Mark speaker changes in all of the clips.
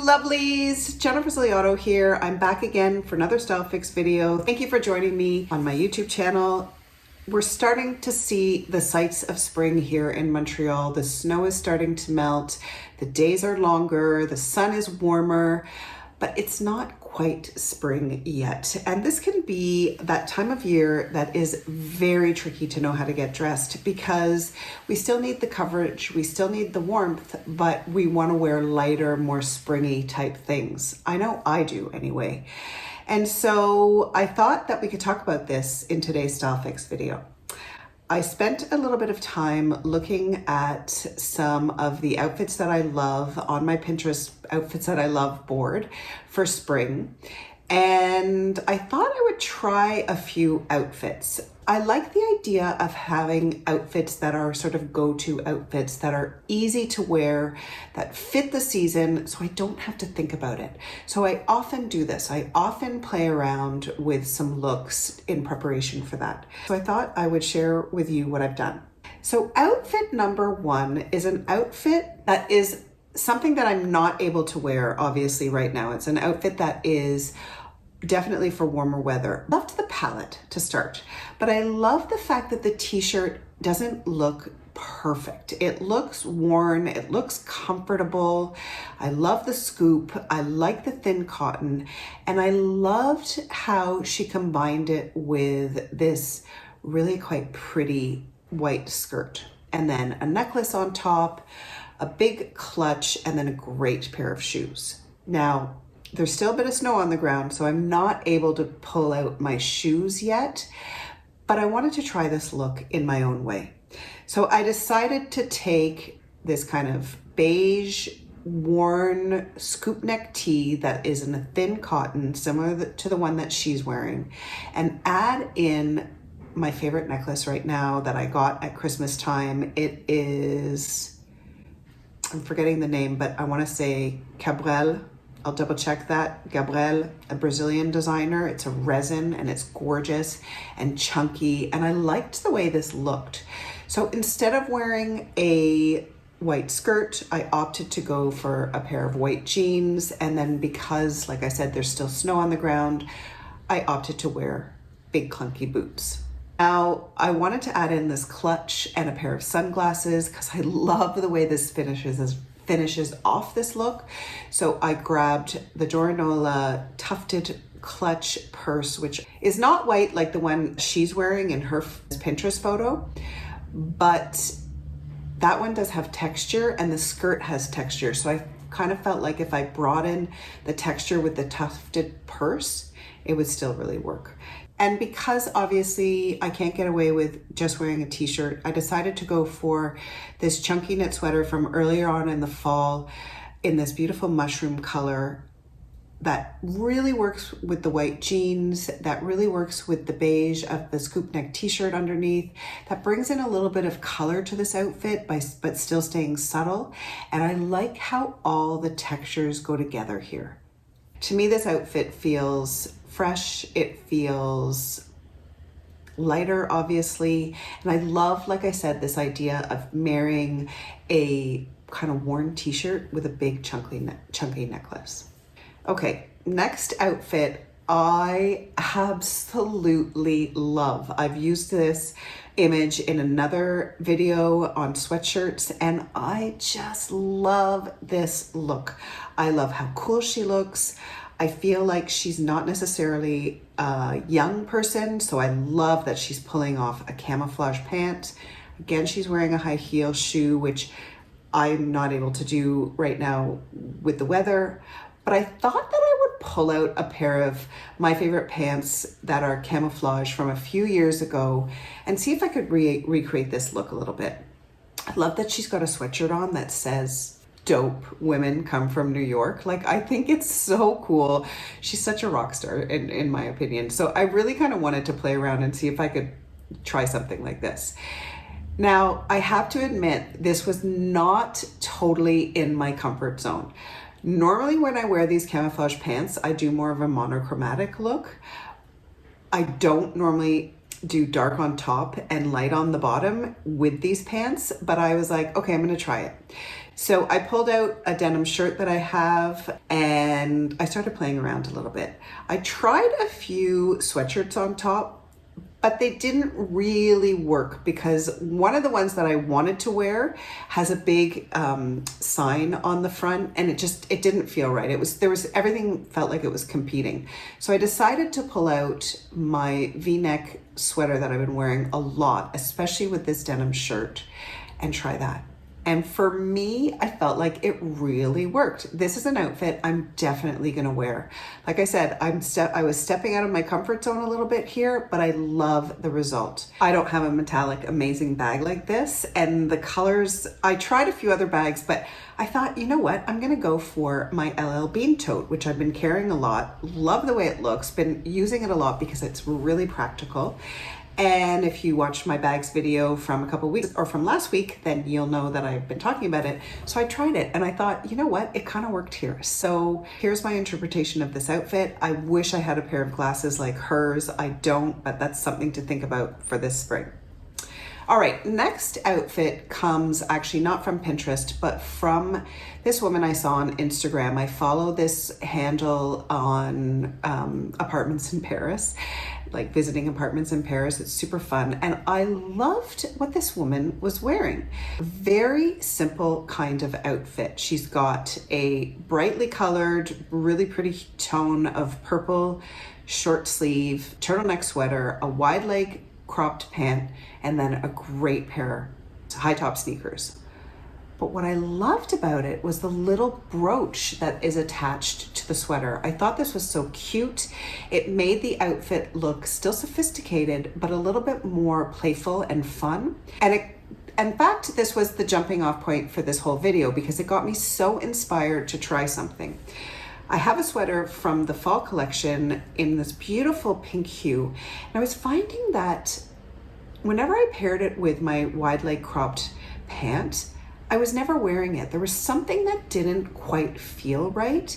Speaker 1: lovelies, Jennifer Ziliotto here. I'm back again for another Style Fix video. Thank you for joining me on my YouTube channel. We're starting to see the sights of spring here in Montreal. The snow is starting to melt, the days are longer, the sun is warmer, but it's not quite spring yet. And this can be that time of year that is very tricky to know how to get dressed because we still need the coverage, we still need the warmth, but we want to wear lighter, more springy type things. I know I do anyway. And so I thought that we could talk about this in today's Style Fix video. I spent a little bit of time looking at some of the outfits that I love on my Pinterest outfits that I love board for spring. And I thought I would try a few outfits. I like the idea of having outfits that are sort of go-to outfits that are easy to wear, that fit the season, so I don't have to think about it. So I often do this. I often play around with some looks in preparation for that. So I thought I would share with you what I've done. So outfit number one is an outfit that is something that I'm not able to wear, obviously, right now. It's an outfit that is definitely for warmer weather. Loved the palette to start, but I love the fact that the t-shirt doesn't look perfect. It looks worn, it looks comfortable. I love the scoop, I like the thin cotton, and I loved how she combined it with this really quite pretty white skirt. And then a necklace on top, a big clutch, and then a great pair of shoes. Now, there's still a bit of snow on the ground, so I'm not able to pull out my shoes yet, but I wanted to try this look in my own way. So I decided to take this kind of beige, worn scoop neck tee that is in a thin cotton, similar to the one that she's wearing, and add in my favorite necklace right now that I got at Christmas time. It is, I'm forgetting the name, but I want to say Cabrel. I'll double check that. Gabrielle, a Brazilian designer. It's a resin and it's gorgeous and chunky. And I liked the way this looked. So instead of wearing a white skirt, I opted to go for a pair of white jeans. And then because, like I said, there's still snow on the ground, I opted to wear big clunky boots. Now, I wanted to add in this clutch and a pair of sunglasses because I love the way this finishes off this look. So I grabbed the Jorinola tufted clutch purse, which is not white like the one she's wearing in her Pinterest photo, but that one does have texture and the skirt has texture. So I kind of felt like if I brought in the texture with the tufted purse, it would still really work. And because obviously I can't get away with just wearing a t-shirt, I decided to go for this chunky knit sweater from earlier on in the fall in this beautiful mushroom color that really works with the white jeans, that really works with the beige of the scoop neck t-shirt underneath, that brings in a little bit of color to this outfit but still staying subtle. And I like how all the textures go together here. To me, this outfit feels fresh, it feels lighter, obviously. And I love, like I said, this idea of marrying a kind of worn t-shirt with a big chunky necklace. Okay, next outfit I absolutely love. I've used this image in another video on sweatshirts and I just love this look. I love how cool she looks. I feel like she's not necessarily a young person, so I love that she's pulling off a camouflage pant. Again, she's wearing a high heel shoe, which I'm not able to do right now with the weather, but I thought that I would pull out a pair of my favorite pants that are camouflage from a few years ago and see if I could recreate this look a little bit. I love that she's got a sweatshirt on that says, "Dope women come from New York." Like, I think it's so cool. She's such a rock star in my opinion. So I really kind of wanted to play around and see if I could try something like this. Now, I have to admit, this was not totally in my comfort zone. Normally when I wear these camouflage pants, I do more of a monochromatic look. I don't normally do dark on top and light on the bottom with these pants, but I was like, okay, I'm gonna try it. So I pulled out a denim shirt that I have and I started playing around a little bit. I tried a few sweatshirts on top, but they didn't really work because one of the ones that I wanted to wear has a big sign on the front, and it didn't feel right. Everything felt like it was competing. So I decided to pull out my V-neck sweater that I've been wearing a lot, especially with this denim shirt, and try that. And for me, I felt like it really worked. This is an outfit I'm definitely gonna wear. Like I said, I was stepping out of my comfort zone a little bit here, but I love the result. I don't have a metallic amazing bag like this, and the colors, I tried a few other bags, but I thought, you know what? I'm gonna go for my LL Bean tote, which I've been carrying a lot. Love the way it looks, been using it a lot because it's really practical. And if you watched my bags video from a couple weeks or from last week, then you'll know that I've been talking about it. So I tried it and I thought, you know what? It kind of worked here. So here's my interpretation of this outfit. I wish I had a pair of glasses like hers. I don't, but that's something to think about for this spring. All right, next outfit comes actually not from Pinterest, but from this woman I saw on Instagram. I follow this handle on apartments in Paris, like visiting apartments in Paris. It's super fun. And I loved what this woman was wearing. Very simple kind of outfit. She's got a brightly colored, really pretty tone of purple short sleeve, turtleneck sweater, a wide leg cropped pant, and then a great pair of high top sneakers. But what I loved about it was the little brooch that is attached to the sweater. I thought this was so cute. It made the outfit look still sophisticated, but a little bit more playful and fun. And in fact, this was the jumping off point for this whole video because it got me so inspired to try something. I have a sweater from the fall collection in this beautiful pink hue. And I was finding that whenever I paired it with my wide leg cropped pant, I was never wearing it. There was something that didn't quite feel right.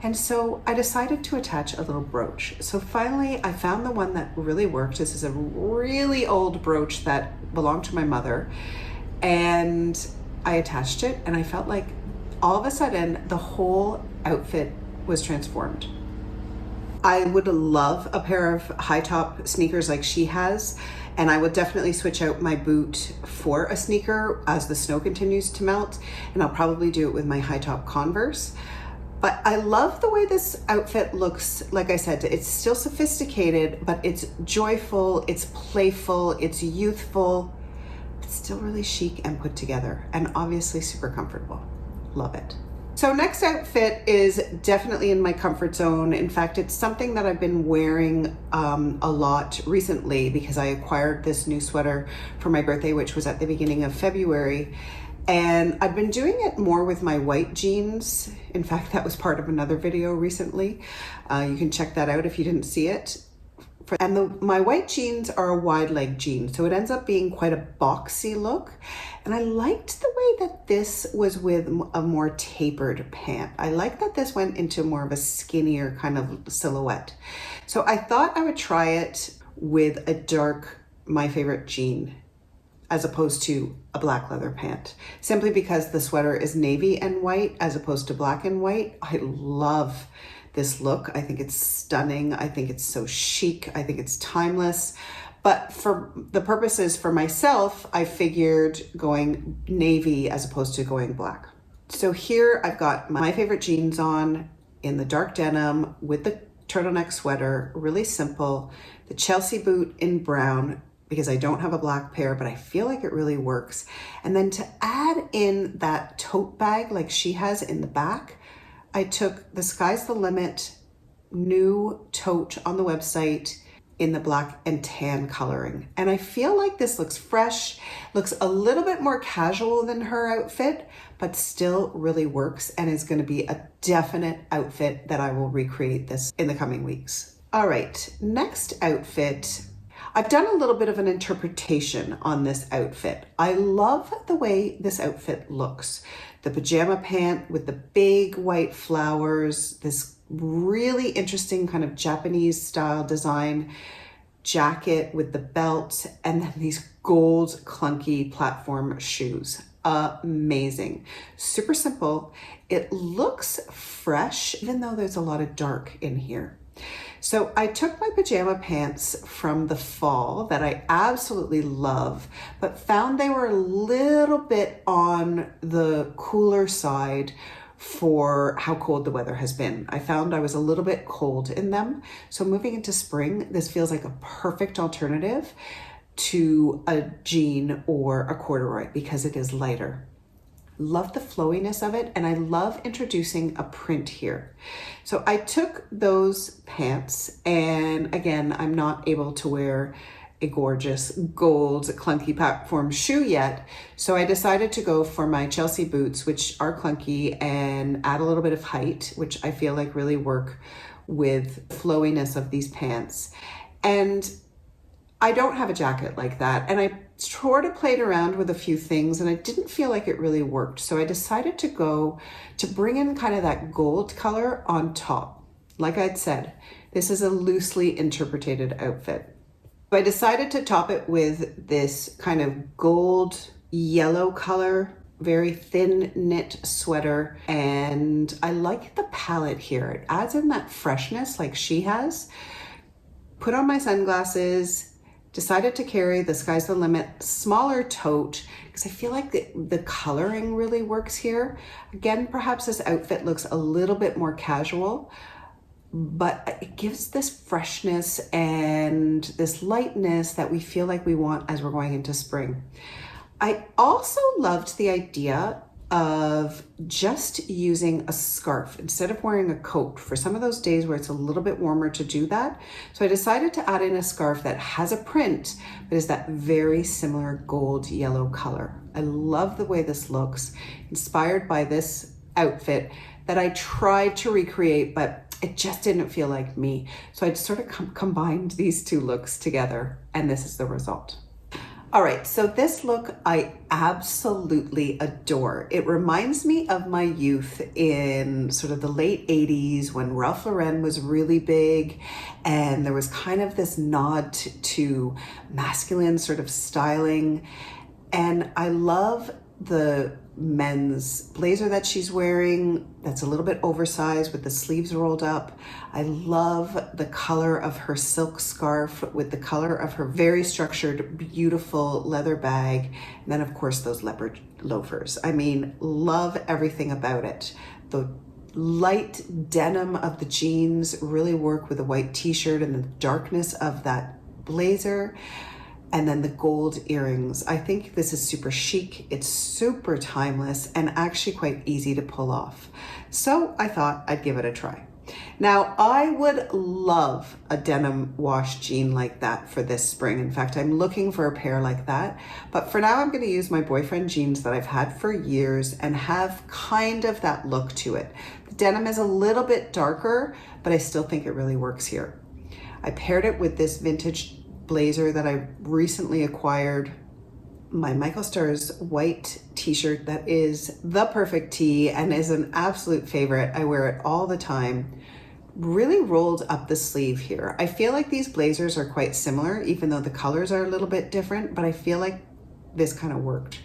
Speaker 1: And so I decided to attach a little brooch. So finally I found the one that really worked. This is a really old brooch that belonged to my mother. And I attached it and I felt like all of a sudden the whole outfit was transformed. I would love a pair of high top sneakers like she has, and I will definitely switch out my boot for a sneaker as the snow continues to melt, and I'll probably do it with my high top Converse. But I love the way this outfit looks. Like I said, it's still sophisticated, but it's joyful, it's playful, it's youthful, but still really chic and put together, and obviously super comfortable. Love it. So next outfit is definitely in my comfort zone. In fact, it's something that I've been wearing a lot recently because I acquired this new sweater for my birthday, which was at the beginning of February. And I've been doing it more with my white jeans. In fact, that was part of another video recently. You can check that out if you didn't see it. And my white jeans are a wide leg jean, so it ends up being quite a boxy look. And I liked the way that this was with a more tapered pant. I like that this went into more of a skinnier kind of silhouette. So I thought I would try it with a dark, my favorite jean, as opposed to a black leather pant, simply because the sweater is navy and white as opposed to black and white. I love this look. I think it's stunning. I think it's so chic. I think it's timeless. But for the purposes for myself, I figured going navy as opposed to going black. So here I've got my favorite jeans on in the dark denim with the turtleneck sweater, really simple. The Chelsea boot in brown because I don't have a black pair, but I feel like it really works. And then to add in that tote bag like she has in the back, I took the Sky's the Limit new tote on the website in the black and tan coloring. And I feel like this looks fresh, looks a little bit more casual than her outfit, but still really works and is gonna be a definite outfit that I will recreate this in the coming weeks. All right, next outfit. I've done a little bit of an interpretation on this outfit. I love the way this outfit looks. The pajama pant with the big white flowers, this really interesting kind of Japanese style design jacket with the belt, and then these gold clunky platform shoes. amazing. Super simple. It looks fresh, even though there's a lot of dark in here. So I took my pajama pants from the fall that I absolutely love, but found they were a little bit on the cooler side for how cold the weather has been. I found I was a little bit cold in them. So moving into spring, this feels like a perfect alternative to a jean or a corduroy because it is lighter. Love the flowiness of it, and I love introducing a print here. So I took those pants, and again, I'm not able to wear a gorgeous gold clunky platform shoe yet. So I decided to go for my Chelsea boots, which are clunky and add a little bit of height, which I feel like really work with flowiness of these pants. And I don't have a jacket like that. And I sort of played around with a few things and I didn't feel like it really worked. So I decided to bring in kind of that gold color on top. Like I'd said, this is a loosely interpreted outfit. I decided to top it with this kind of gold yellow color, very thin knit sweater. And I like the palette here. It adds in that freshness like she has. Put on my sunglasses, decided to carry the Sky's the Limit smaller tote because I feel like the coloring really works here. Again, perhaps this outfit looks a little bit more casual, but it gives this freshness and this lightness that we feel like we want as we're going into spring. I also loved the idea of just using a scarf instead of wearing a coat for some of those days where it's a little bit warmer to do that. So I decided to add in a scarf that has a print, but is that very similar gold yellow color. I love the way this looks, inspired by this outfit that I tried to recreate, but it just didn't feel like me. So I sort of combined these two looks together, and this is the result. All right, so this look I absolutely adore. It reminds me of my youth in sort of the late 80s when Ralph Lauren was really big and there was kind of this nod to masculine sort of styling. And I love the men's blazer that she's wearing that's a little bit oversized with the sleeves rolled up. I love the color of her silk scarf with the color of her very structured, beautiful leather bag. And then of course those leopard loafers. I mean, love everything about it. The light denim of the jeans really work with the white t-shirt and the darkness of that blazer. And then the gold earrings. I think this is super chic. It's super timeless and actually quite easy to pull off. So I thought I'd give it a try. Now, I would love a denim wash jean like that for this spring. In fact, I'm looking for a pair like that. But for now, I'm going to use my boyfriend jeans that I've had for years and have kind of that look to it. The denim is a little bit darker, but I still think it really works here. I paired it with this vintage blazer that I recently acquired, my Michael Stars white t-shirt that is the perfect tee and is an absolute favorite. I wear it all the time. Really rolled up the sleeve here. I feel like these blazers are quite similar, even though the colors are a little bit different, but I feel like this kind of worked.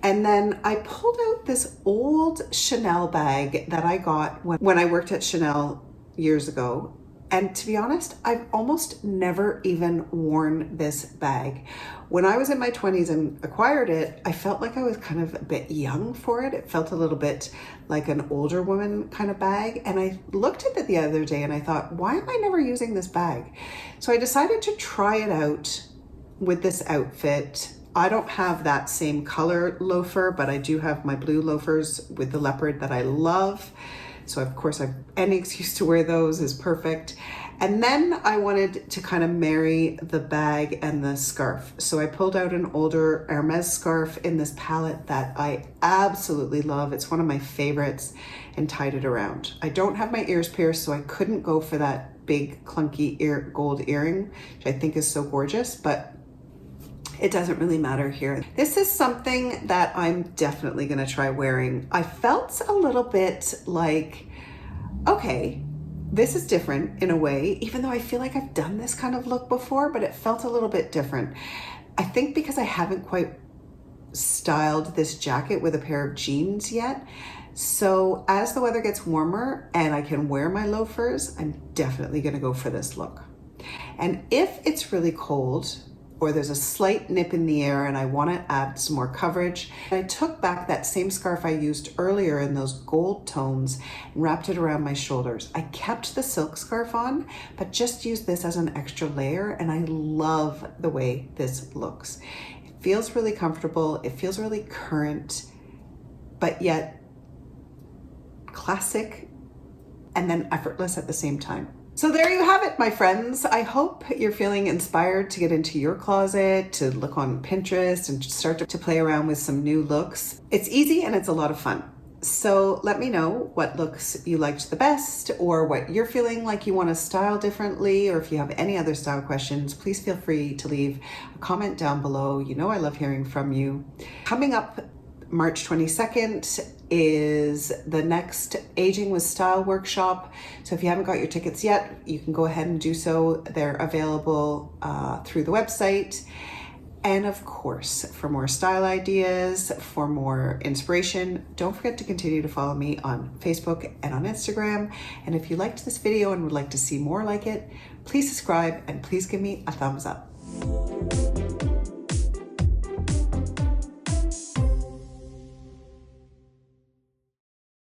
Speaker 1: And then I pulled out this old Chanel bag that I got when I worked at Chanel years ago. And to be honest, I've almost never even worn this bag. When I was in my 20s and acquired it, I felt like I was kind of a bit young for it. It felt a little bit like an older woman kind of bag. And I looked at it the other day and I thought, why am I never using this bag? So I decided to try it out with this outfit. I don't have that same color loafer, but I do have my blue loafers with the leopard that I love. So of course, any excuse to wear those is perfect. And then I wanted to kind of marry the bag and the scarf. So I pulled out an older Hermes scarf in this palette that I absolutely love. It's one of my favorites, and tied it around. I don't have my ears pierced, so I couldn't go for that big clunky gold earring, which I think is so gorgeous, but it doesn't really matter here. This is something that I'm definitely gonna try wearing. I felt a little bit like, okay, this is different in a way, even though I feel like I've done this kind of look before, but it felt a little bit different. I think because I haven't quite styled this jacket with a pair of jeans yet. So as the weather gets warmer and I can wear my loafers, I'm definitely gonna go for this look. And if it's really cold or there's a slight nip in the air and I wanna add some more coverage, I took back that same scarf I used earlier in those gold tones and wrapped it around my shoulders. I kept the silk scarf on, but just used this as an extra layer, and I love the way this looks. It feels really comfortable, it feels really current, but yet classic and then effortless at the same time. So there you have it, my friends. I hope you're feeling inspired to get into your closet, to look on Pinterest and start to play around with some new looks. It's easy and it's a lot of fun. So let me know what looks you liked the best, or what you're feeling like you want to style differently, or if you have any other style questions, please feel free to leave a comment down below. You know I love hearing from you. Coming up March 22nd is the next Aging with Style workshop. So if you haven't got your tickets yet, you can go ahead and do so. They're available through the website. And of course, for more style ideas, for more inspiration, don't forget to continue to follow me on Facebook and on Instagram. And if you liked this video and would like to see more like it, please subscribe and please give me a thumbs up.